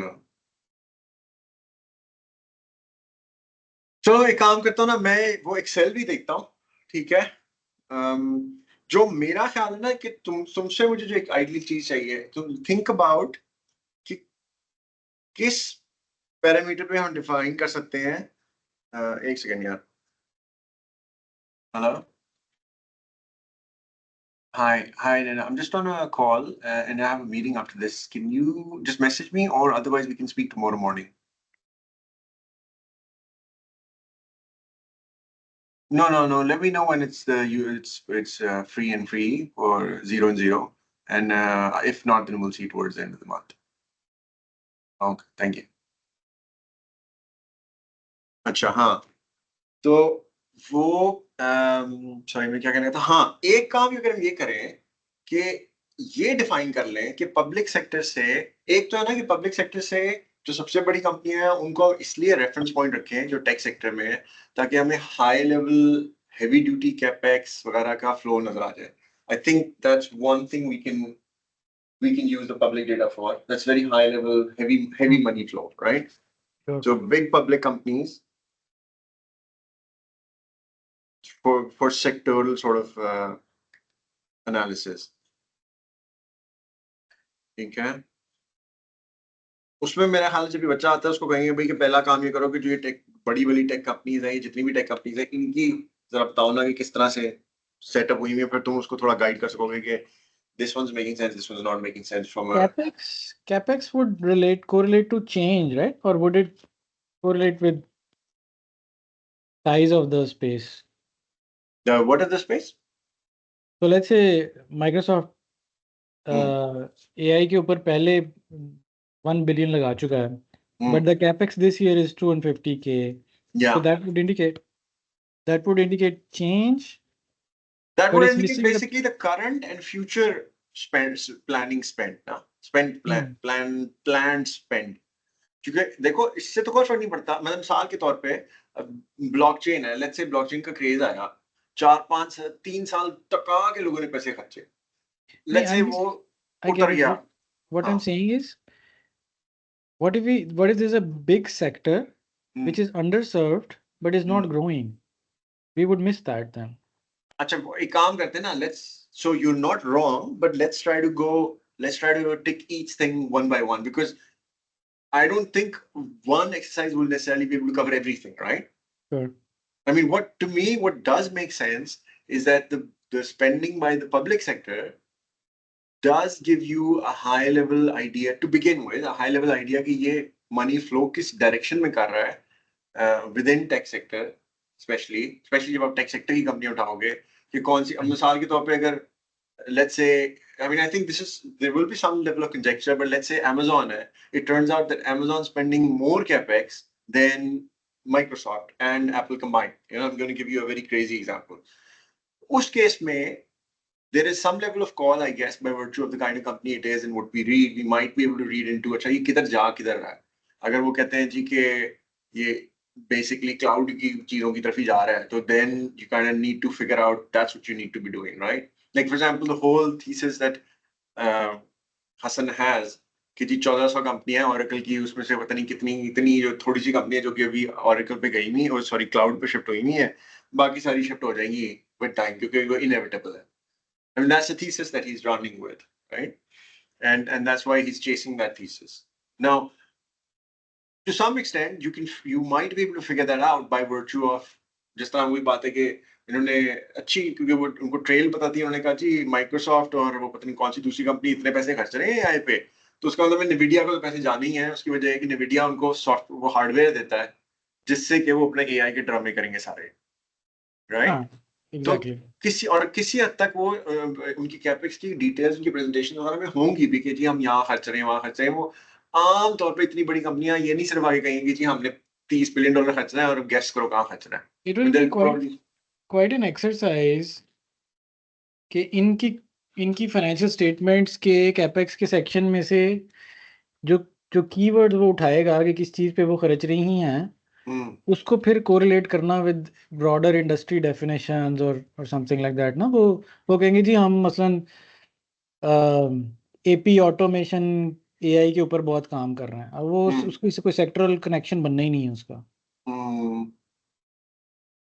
चलो एक काम करता हूँ ना, मैं वो एक्सेल भी देखता हूँ, ठीक है. जो मेरा ख्याल है ना कि तुमसे मुझे जो एक आइडियल चीज चाहिए, तुम थिंक अबाउट कि किस पैरामीटर पे हम डिफाइन कर सकते हैं. एक सेकंड यार. Hello. Hi, Nana. I'm just on a call and I have a meeting after this. Can you just message me, or otherwise we can speak tomorrow morning? No. Let me know when it's free and free or 0 and 0. and if not, then we'll see towards the end of the month. Okay, thank you. अच्छा हाँ, तो वो sorry मैं क्या कहना था, हाँ एक काम अगर हम ये करें कि ये डिफाइन कर लें कि पब्लिक सेक्टर से, एक तो है ना कि पब्लिक सेक्टर से जो सबसे बड़ी कंपनियां हैं उनको इसलिए रेफरेंस पॉइंट रखें जो टेक सेक्टर में है, ताकि हमें high level heavy duty capex वगैरह का फ्लो नजर आ जाए. I think that's one thing we can use the public data for. That's very high level, heavy money flow, right? Sure. So big public companies for sectoral sort of analysis. ठीक है, उसमें मेरा ख्याल जब भी बच्चा आता है उसको कहेंगे भाई कि पहला काम ये करो कि जो ये टेक बड़ी वाली टेक कंपनीज है, जितनी भी टेक कंपनीज है, इनकी जरा बताओ ना कि किस तरह से सेटअप हुई है, फिर तुम उसको थोड़ा गाइड कर सकोगे कि this one's making sense, this one's not making sense from a... CapEx would correlate to change, right? Or would it correlate with size of the space? What is the space? So let's say Microsoft AI के ऊपर पहले 1 billion लगा चुका है, but the CapEx this year is 250K. Yeah. So that would indicate change. That But would it's indicate missing basically the current and future planned spend. क्योंकि देखो इससे तो कोई फर्क नहीं पड़ता. मतलब मिसाल के तौर पे ब्लॉकचेन है, लेट्स से ब्लॉकचेन का क्रेज आया, 3 साल टका के लोगों ने पैसे खर्चे, लेट्स से वो उतर गया. What I'm saying is, what if there's a big sector which is underserved but is not growing? We would miss that then. अच्छा एक काम करते हैं ना, so you're not wrong, but let's try to take each thing one by one, because I don't think one exercise will necessarily be able to cover everything, right? Sure. I mean, what does make sense is that the spending by the public sector does give you a high level idea to begin with, a high level idea कि ये money flow किस direction में कर रहा है within tech sector, especially जब आप tech sector की कंपनी उठाओगे कि कौन सी, मिसाल के तौर पे अगर let's say, I mean, I think there will be some level of conjecture, but let's say Amazon है, it turns out that Amazon spending more capex than Microsoft and Apple combined. You know, I'm going to give you a very crazy example. उस case में there is some level of call, I guess, by virtue of the kind of company it is and what we read, we might be able to read into अच्छा ये किधर रहा है. अगर वो कहते हैं जी कि ये basically cloud की चीजों की तरफ ही जा रहा है, तो then you kind of need to figure out that's what you need to be doing, right? Like for example, the whole thesis that Hassan has कि जी 1400 कंपनी है Oracle की, उसमें से पता नहीं इतनी जो थोड़ी सी कंपनी है जो कि अभी Oracle पे गई नहीं, और सॉरी क्लाउड पे शिफ्ट हुई नहीं है, बाकी सारी शिफ्ट हो जाएंगी with time क्योंकि वो inevitable है. I mean, that's the thesis that he's running with, right? And that's why he's chasing that thesis. Now, to some extent, you might be able to figure that out by virtue of जिस तरह वही बात है कि इन्होंने अच्छी, क्योंकि वो उनको ट्रेल पता थी, उन्होंने कहा जी माइक्रोसॉफ्ट और वो पता नहीं कौन सी दूसरी कंपनी इतने पैसे खर्च रहे हैं AI पे, तो उसका मतलब निविडिया को तो पैसे जाने ही है. उसकी वजह है कि निविडिया उनको वो हार्डवेयर देता है जिससे कि वो अपने AI के ड्रामे करेंगे सारे, राइट? Exactly. तो किसी हद तक वो उनकी कैपेक्स की डिटेल्स उनकी प्रेजेंटेशन वगैरह में होंगी भी कि जी हम यहाँ खर्च रहे हैं वहाँ खर्च रहे हैं. वो आम तौर पे इतनी बड़ी कंपनियां ये नहीं सिर्फ आगे कहेंगी जी हमने $30 बिलियन खर्चना है और गेस करो कहाँ खर्चना है. It will be quite an exercise कि इनकी फाइनेंशियल स्टेटमेंट्स के कैपेक्स के सेक्शन में से जो कीवर्ड्स वो उठाएगा कि किस चीज पे वो खर्च रही हैं, उसको फिर कोरिलेट करना विद ब्रॉडर इंडस्ट्री डेफिनेशंस और समथिंग लाइक दैट ना. वो कहेंगे जी हम मसलन एपी ऑटोमेशन AI के ऊपर बहुत काम कर रहे हैं. अब वो उसको कोई सेक्टरल कनेक्शन बनना ही नहीं है उसका.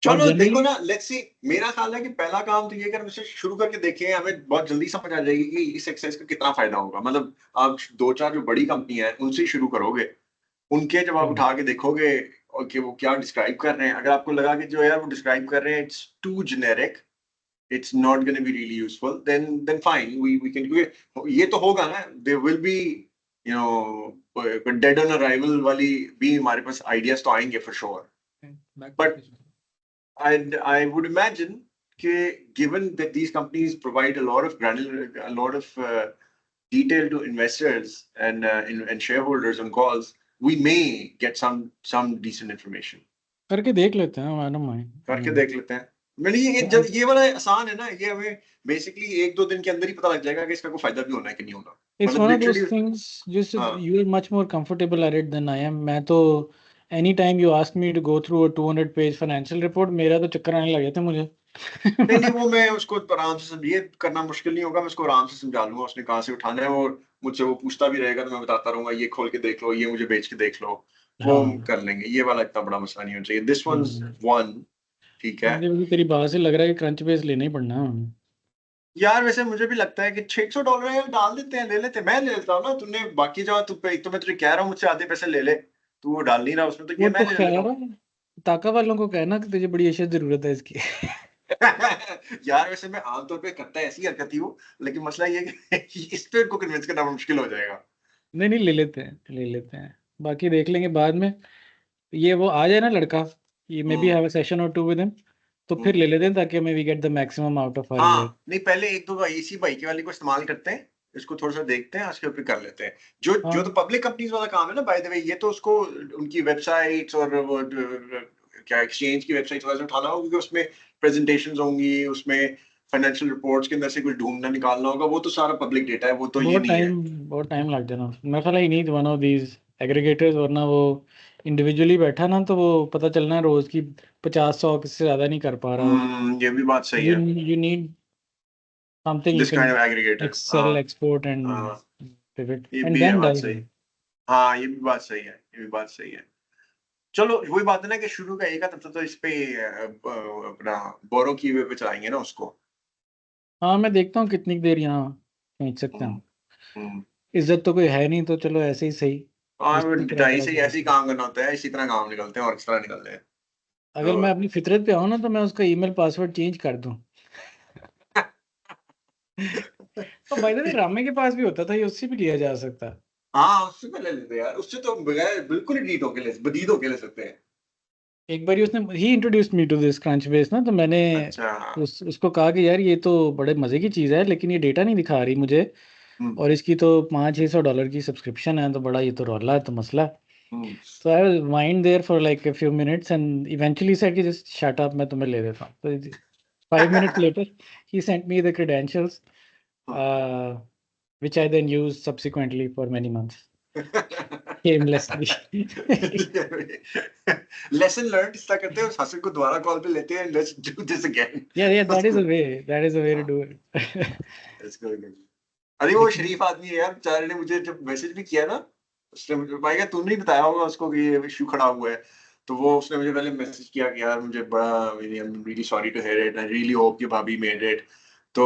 चलो देखो ना, लेट्स सी. मेरा ख्याल है कि पहला काम तो ये कर मुझसे शुरू करके देखें, हमें बहुत जल्दी समझ आ जाएगी कि इस एक्सरसाइज का कितना फायदा होगा. मतलब आप 2-4 जो बड़ी कंपनी है उनसे शुरू करोगे, उनके जब आप उठा के देखोगे और कि वो क्या डिस्क्राइब कर रहे हैं, अगर आपको लगा कि जो यार वो डिस्क्राइब कर रहे हैं it's too generic, it's not going to be really useful, then fine, we can do it. ये तो होगा ना, there will be, you know, dead on arrival वाली भी हमारे पास ideas तो आएंगे for sure. But I would imagine कि given that these companies provide a lot of detail to investors and shareholders on calls, we may get some decent information. करके देख लेते हैं, आई डोंट माइंड। करके देख लेते हैं। मैंने ये वाला आसान है ना, ये हमें बेसिकली 1-2 दिन के अंदर ही पता लग जाएगा कि इसका कोई फायदा भी होना है कि नहीं होना। इट्स मतलब one of those literally things जिस हाँ you are much more comfortable at it than I am. मैं तो any time you ask me to go through a 200 page financial report, मेरा तो चक्कर आने लग जाते मुझे। नहीं वो मैं उसको आराम से ये करना मुश्किल नहीं होगा, मैं उसको आराम से समझा लूंगा उसने कहाँ से उठाना है, और मुझसे वो पूछता भी रहेगा तो मैं बताता रहूंगा ये खोल के देख लो, ये मुझे बेच के देख लो, वो हम हाँ। कर लेंगे। ये वाला इतना बड़ा मसला नहीं होना चाहिए। दिस वंस वन ठीक है मुझे तेरी बात से लग रहा है कि क्रंच बेस लेना ही पड़ना है हमें। यार। वैसे मुझे भी लगता है कि $600 यार डाल देते हैं, ले लेते हैं। मैं ले लेता हूँ ना, तूने बाकी जगह तू पे, एक तो मैं तुझे कह रहा हूँ मुझसे आधे पैसे ले ले, तू वो डाल नहीं रहा उसमें, तो वो ये तो मैं ले लेता खैर हूँ। है, ताका वालों को कहना कि तुझे बड़ी अशद जरूरत है इसकी। यार वैसे मैं आमतौर पे करता है ऐसी हरकत ही हूँ, लेकिन मसला ये है कि इस पे इनको कन्विंस करना मुश्किल हो जाएगा। नहीं नहीं, ले लेते हैं, ले लेते हैं, बाकी देख लेंगे बाद में। ये वो आ जाए ना लड़का, ये maybe hmm have a session or two with him, तो फिर हम्म ले लेते हैं ताकि हमें we get the maximum out of our UI. हाँ नहीं, पहले 1-2 इसी बाइक वाली को इस्तेमाल करते हैं, इसको थोड़ा सा देखते हैं, उसके ऊपर कर लेते हैं। जो हाँ जो तो पब्लिक कंपनीज वाला काम है ना, बाय द वे, ये तो उसको उनकी वेबसाइट्स और वो क्या एक्सचेंज की वेबसाइट वगैरह से उठाना होगा, क्योंकि उसमें प्रेजेंटेशंस होंगी, उसमें फाइनेंशियल रिपोर्ट्स के अंदर से कुछ ढूंढना निकालना होगा, वो तो सारा पब्लिक डेटा है, वो तो ये नहीं है। बहुत टाइम लग जाना मेरे ख्याल। He need one of these aggregators, वरना वो इंडिविजुअली बैठा ना तो वो पता चलना है रोज की 50-100 किससे ज्यादा नहीं कर पा रहा वो। ये भी बात सही यू है। You need something you this can kind of aggregator, Excel, हाँ एक्सपोर्ट एंड हाँ, पिवट ये एंड भी है देन बात डाइव सही। इन। हाँ ये भी बात सही है, ये भी बात सही है। चलो वही बात है ना कि शुरू का एक तब तक तो इस पे अपना बोरो की वे पे चलाएंगे ना उसको। हाँ मैं देखता हूँ कितनी देर यहाँ खींच सकते हम्म हैं। हम्म इज्जत तो कोई है नहीं, तो चलो ऐसे ही सही। हाँ रिश्ते करा ढाई करा से के ऐसे ही देखते हैं। काम करना होता है, इसी तरह काम निकलते हैं और किस तरह निकलते हैं। अगर तो मैं अपनी फितरत पे आऊँ ना तो मैं उसका ईमेल पासवर्ड चेंज कर दूँ। तो भाई द वे रामे के पास भी होता था, ये उससे भी लिया जा सकता। हाँ उससे पहले लेते हैं यार, उससे तो बगैर बिल्कुल ही डीट होके ले, बदीद होके ले सकते हैं। एक बार उसने ही introduced me to this Crunchbase ना, तो मैंने अच्छा। उसको कहा कि यार ये तो बड़े मजे की चीज़ है, लेकिन ये डेटा नहीं दिखा रही मुझे, हम्म और इसकी तो $500-600 की सब्सक्रिप्शन है, तो बड़ा ये तो रौला है, तो मसला है। हम्म तो I was mind there for like a few minutes and eventually said कि जस्ट शट अप, मैं तुम्हें ले देता हूँ। तो 5 minutes later he sent me the credentials, uh, which I then used subsequently for many months shamelessly. Lesson learn इस तरह करते हैं, उस हसन को दोबारा कॉल पे लेते हैं, let's do this again. Yeah, that is a way. That is a way to do it. अरे वो लेकिन शरीफ आदमी है यार, बेचारे ने मुझे जब मैसेज भी किया ना, उसने मुझे भाई क्या तूने ही बताया होगा उसको कि ये इशू खड़ा हुआ है, तो वो उसने मुझे पहले मैसेज किया कि यार मुझे बड़ा, I am really sorry to hear it, I really hope कि भाभी मेड इट। तो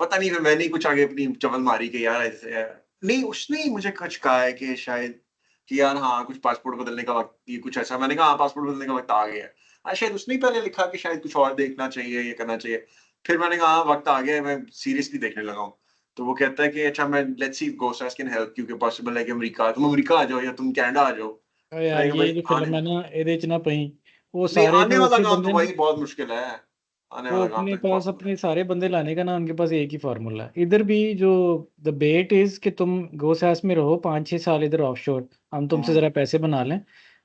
पता नहीं, फिर मैंने ही कुछ आगे अपनी चवल मारी कि यार ऐसे है। नहीं उसने ही मुझे कुछ कहा है कि शायद कि यार हाँ कुछ पासपोर्ट बदलने का वक्त, ये कुछ ऐसा। मैंने कहा हाँ पासपोर्ट बदलने का वक्त आ गया है। शायद उसने ही पहले लिखा कि शायद कुछ और देखना चाहिए, ये करना चाहिए। फिर मैंने कहा हाँ वक्त आ गया है, मैं सीरियसली देखने लगा हूँ। तो वो कहता है कि अच्छा मैं लेट्स सी गोसास कैन हेल्प, क्योंकि पॉसिबल है कि तुम अमेरिका आ जाओ या तुम कनाडा आ जाओ। अरे यार मैंने कहा ये भाई जो आने, फिल्म है ना ਇਹਦੇ ਚ ना पई, वो नहीं सारे आने जो वाला उसके काम तो बंदे ना, भाई बहुत मुश्किल है, आने वो वाला काम अपने तो पास इम्पॉसिबल अपने सारे बंदे लाने का ना, उनके पास एक ही फार्मूला है इधर भी। जो द बेट इज कि तुम गोसास में रहो 5-6 साल इधर ऑफशोर, हम है। तुमसे जरा पैसे बना लें,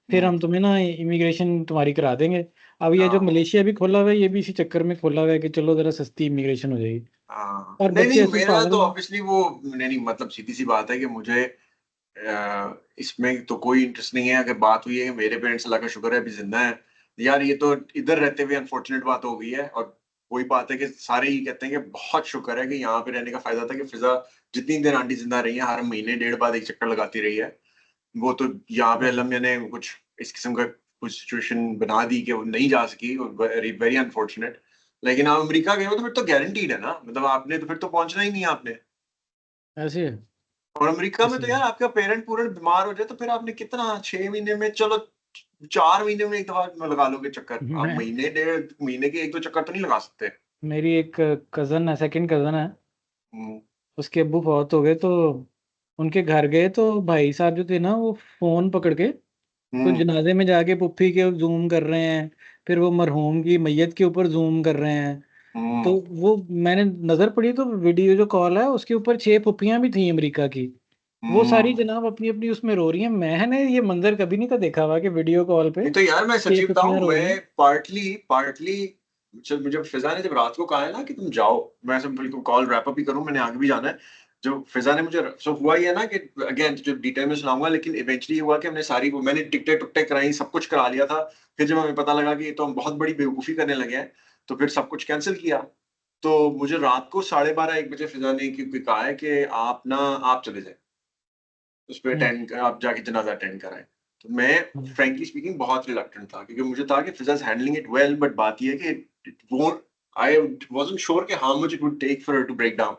फिर हम्म, हम तुम्हें ना इमिग्रेशन तुम्हारी करा देंगे। अब ये जो हाँ मलेशिया भी खोला हुआ है, ये भी इसी चक्कर में खोला हुआ है कि चलो जरा सस्ती इमिग्रेशन हो जाएगी। हाँ और नहीं बच्चे नहीं, ऐसे मेरा तो पागल हैं। ऑब्वियसली वो नहीं नहीं, मतलब सीधी सी बात है कि मुझे इसमें तो कोई इंटरेस्ट नहीं है। अगर बात हुई है कि मेरे पेरेंट्स अल्लाह का शुक्र है अभी जिंदा है, यार ये तो इधर रहते हुए अनफॉर्चुनेट बात हो गई है। और वही बात है कि सारे ही कहते हैं कि बहुत शुक्र है कि यहाँ पे रहने का फायदा था कि फिजा जितनी देर आंटी जिंदा रही है, हर महीने 1.5 बाद एक चक्कर लगाती रही है। वो तो यहाँ पे हाँ। अल्लाह ने कुछ इस किस्म का कुछ सिचुएशन बना दी कि वो नहीं जा सकी, वेरी वेरी अनफॉर्चुनेट। लेकिन आप अमेरिका गए हो तो फिर तो गारंटीड है ना, मतलब आपने तो फिर तो पहुंचना ही नहीं है आपने। ऐसे है। और अमेरिका में ऐसे तो है। यार आपका पेरेंट पूरे बीमार हो जाए तो फिर आपने कितना, 6 महीने में, चलो 4 महीने में एक दफा में लगा लोगे चक्कर, आप मैं महीने 1.5 महीने के 1-2 चक्कर तो नहीं लगा सकते। मेरी एक कजन है, सेकंड कजन है, हम्म उसके अब्बू फौत हो गए, तो उनके घर गए तो भाई साहब जो थे ना, वो फोन पकड़ के तो हम्म जनाजे में जाके पुप्पी के जूम कर रहे हैं, फिर वो मरहूम की मैयत के ऊपर जूम कर रहे हैं, तो वो मैंने नजर पड़ी तो वीडियो जो कॉल है उसके ऊपर 6 फुप्पियां भी थी अमेरिका की, वो सारी जनाब अपनी अपनी उसमें रो रही हैं। मैंने ये मंजर कभी नहीं था देखा हुआ कि वीडियो कॉल पे नहीं तो यार मैं 6 सच्ची फुप्पियां बताऊं, रो रही मैं हैं। पार्टली जब फिजा ने जब रात को कहा है ना कि तुम जाओ, मैं सब बिल्कुल कॉल रैप अप ही करूं, मैंने आगे भी जाना है। जो फिजा ने मुझे सो हुआ ये ना कि अगेन जो डिटेल में सुनाऊंगा, लेकिन इवेंचुअली हुआ कि हमने सारी वो मैंने टिकटें टुकटें कराई, सब कुछ करा लिया था। फिर जब हमें पता लगा कि ये तो हम बहुत बड़ी बेवकूफी करने लगे हैं, तो फिर सब कुछ कैंसिल किया। तो मुझे रात को 12:30-1 बजे फिजा ने क्योंकि कहा है कि आप ना आप चले जाए उस पे हम्म, अटेंड, आप जाके जनाजा अटेंड कराएं। तो मैं हम्म, फ्रैंकली स्पीकिंग बहुत रिलक्टेंट था, क्योंकि मुझे था कि Fiza is handling it well, but बात ये है कि it won't, I wasn't sure कि how much it would take for her to break down.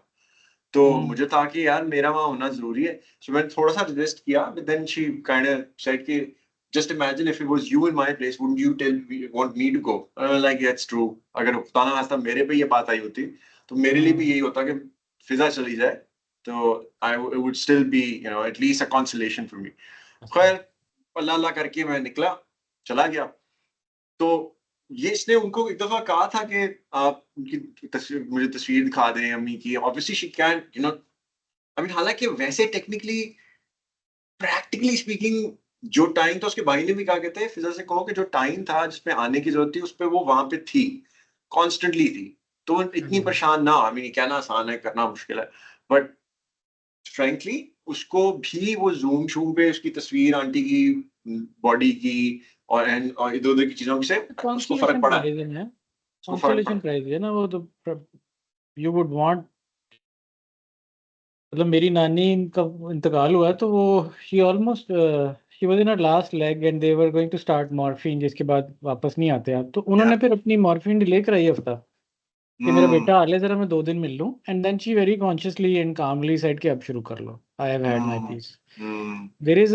तो हम्म, मुझे था कि यार मेरा वहां होना जरूरी है। सो मैंने थोड़ा सा रिक्वेस्ट किया, but then she kind of said कि just imagine if it was you in my place, wouldn't you tell me want me to go. Like that's true, अगर खुदा ना खास्ता मेरे पे ये बात आई होती तो मेरे लिए भी हम्म, यही होता कि फिजा चली जाए, तो I would still be at least a consolation for me. खैर, अल्लाह अल्लाह करके मैं निकला, चला गया। तो ये इसने उनको एक दफा कहा था कि आप उनकी तस्वीर, मुझे तस्वीर दिखा दें अम्मी की। Obviously she can I mean, हालांकि वैसे टेक्निकली प्रैक्टिकली स्पीकिंग जो टाइम था, उसके भाई ने भी कहा, कहते हैं फिजा से कहो कि जो टाइम था जिसपे आने की जरूरत थी उस पे वो वहां पे थी, कॉन्स्टेंटली थी। तो इतनी हम्म, परेशान ना, आई मीन कहना आसान है, करना मुश्किल है। बट फ्रैंकली उसको भी वो जूम शूम पे उसकी तस्वीर आंटी की बॉडी की और इधर उधर की चीजों से उसको फर्क कंसोलेशन पड़ा है, प्राइज है, उसको फर्क कंसोलेशन पड़ा। प्राइज है ना वो तो। यू वुड वांट, मतलब मेरी नानी का इंतकाल हुआ तो वो she almost she was in her last leg and they were going to start morphine, जिसके बाद वापस नहीं आते आप, तो या उन्होंने फिर अपनी मॉर्फिन डिले कराई हफ्ता कि मेरा हम्म बेटा आ ले जरा मैं 2 दिन मिल लूं, and then she very consciously and calmly said कि अब शुरू कर लो, I have had my hmm peace. Hmm there is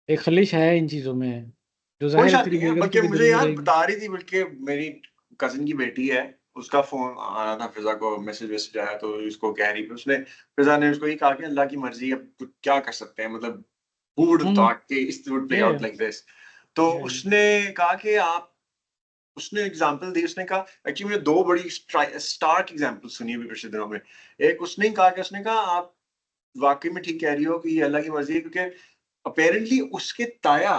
एक खलिश है इन चीजों में, जो कोई जाहिर है शक तेरी नहीं है, बेगम के बल्कि भी दिल मुझे में यार रहेगी। बता रही थी, बल्कि मेरी कजिन की बेटी है, उसका फोन आना था फिजा को, मैसेज वैसेज आया, तो उसको कह रही थी, उसने फिजा ने उसको ये कहा कि अल्लाह की मर्जी, अब क्या कर सकते हैं, मतलब who would have hmm, thought कि इस would play या out like this। तो या उसने कहा कि आप, उसने एग्जांपल दी, उसने कहा, एक्चुअली मुझे दो बड़ी स्टार्क एग्जांपल सुनी अभी पिछले दिनों में। एक उसने कहा कि उसने कहा आप वाकई में ठीक कह रही हो कि ये अल्लाह की मर्जी है, क्योंकि अपेरेंटली उसके ताया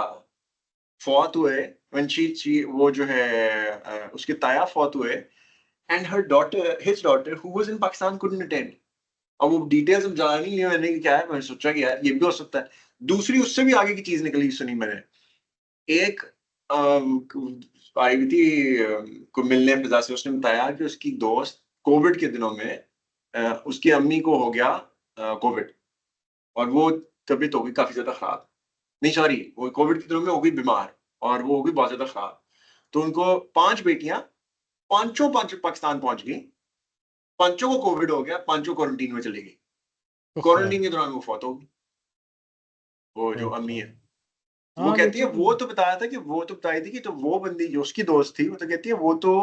फौत हुए, when she वो जो है उसके ताया फौत हुए, and her daughter, his daughter who was in Pakistan couldn't attend। अब वो डिटेल्स हम जान नहीं लिया मैंने कि क्या है, मैंने सोचा कि यार ये भी हो सकता है। दूसरी उससे भी आगे की चीज निकली सुनी मैंने, एक आई हुई थी को मिलने फिजा से, उसने बताया कि उसकी दोस्त कोविड के दिनों में उसकी अम्मी को हो गया कोविड, और वो तबीयत हो गई काफी ज्यादा खराब। नहीं सॉरी, वो कोविड के दिनों में हो गई बीमार, और वो हो गई बहुत ज्यादा खराब। तो उनको 5 बेटियां, पांचों पांच पाकिस्तान पहुंच गई, पांचों को कोविड हो गया, पांचों क्वारंटीन में चली गई। उखा, क्वारंटीन के दौरान वो फौत हो गई, वो जो उखा। अम्मी है। तो वो हाँ कहती है, लेकिन वो तो बताया था कि वो तो बताई थी कि जो वो बंदी जो उसकी दोस्त थी, वो तो कहती है वो तो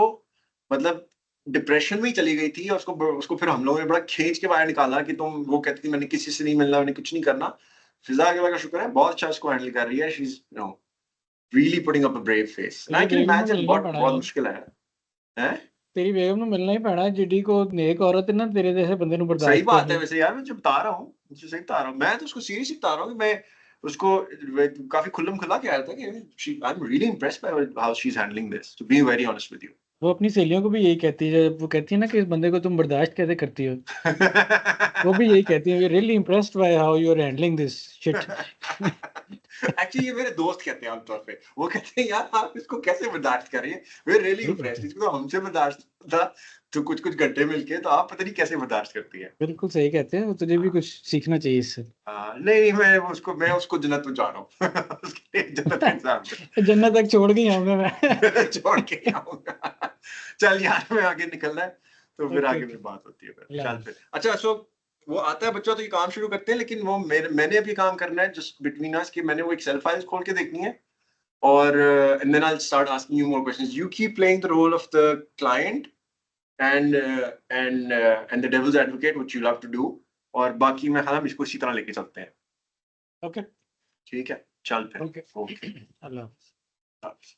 मतलब डिप्रेशन में ही चली गई थी, और उसको उसको फिर हम लोगों ने बड़ा खींच के बाहर निकाला कि तुम, वो कहती थी मैंने किसी से नहीं मिलना, मैंने कुछ नहीं करना। फिजा के का शुक्र है, बहुत अच्छा उसको हैंडल कर रही है, she is really putting up a brave face, and I तेरी can बेगम को imagine मिलना ही बहुत पैना बहुत यार, मुश्किल है। तेरी बेगम को मिलना ही पैना, जिडी को नेक औरत है ना तेरे जैसे बंदे को सही बर्दाश्त बात है करनी। वैसे यार, मैं जो बता रहा हूँ, मुझे सही बता रहा हूँ, मैं तो उसको सीरियसली बता रहा हूँ कि मैं उसको काफी खुल्लम खुला कह रहा था कि I am really impressed by how she is handling this, to be very honest with वो अपनी सहेलियों को भी यही कहती है, जब वो कहती है ना कि इस बंदे को तुम बर्दाश्त कैसे करती हो, वो भी यही कहती है, we really impressed by how you are handling this shit. Actually ये मेरे दोस्त कहते हैं आमतौर पे, वो कहते हैं यार आप इसको कैसे बर्दाश्त कर रही है, वे रियली सही कहते इम्प्रेस्ड, हैं, इसको तो हमसे बर्दाश्त था तो कुछ कुछ घंटे मिलके, तो आप पता नहीं कैसे बर्दाश्त करती है। बिल्कुल सही कहते हैं, तुझे भी कुछ सीखना चाहिए इससे। नहीं नहीं, मैं उसको जन्नत पहुंचा रहा हूँ उसके लिए जन्नत का इंतजाम कर। जन्नत तक छोड़ के ही आऊंगा मैं। छोड़ के ही आऊंगा। चल यार, मैं आगे निकलना है, तो फिर ओके आगे ओके, भी बात होती है फिर, अल्लाह चल फिर। हाफ़िज़। अच्छा अशोक, वो आता है बच्चा तो ये काम शुरू करते हैं, लेकिन वो मैंने अभी काम करना है जस्ट बिटवीन अस, कि मैंने वो एक्सेल फाइल्स खोल के देखनी है, और and then I start asking you more questions, you keep playing the role of the client and the devil's advocate which you love to do, और बाकी मैं हम इसको इसी तरह लेके चलते हैं। ओके ठीक है, चल फिर। Okay, okay. अल्लाह हाफ़िज़।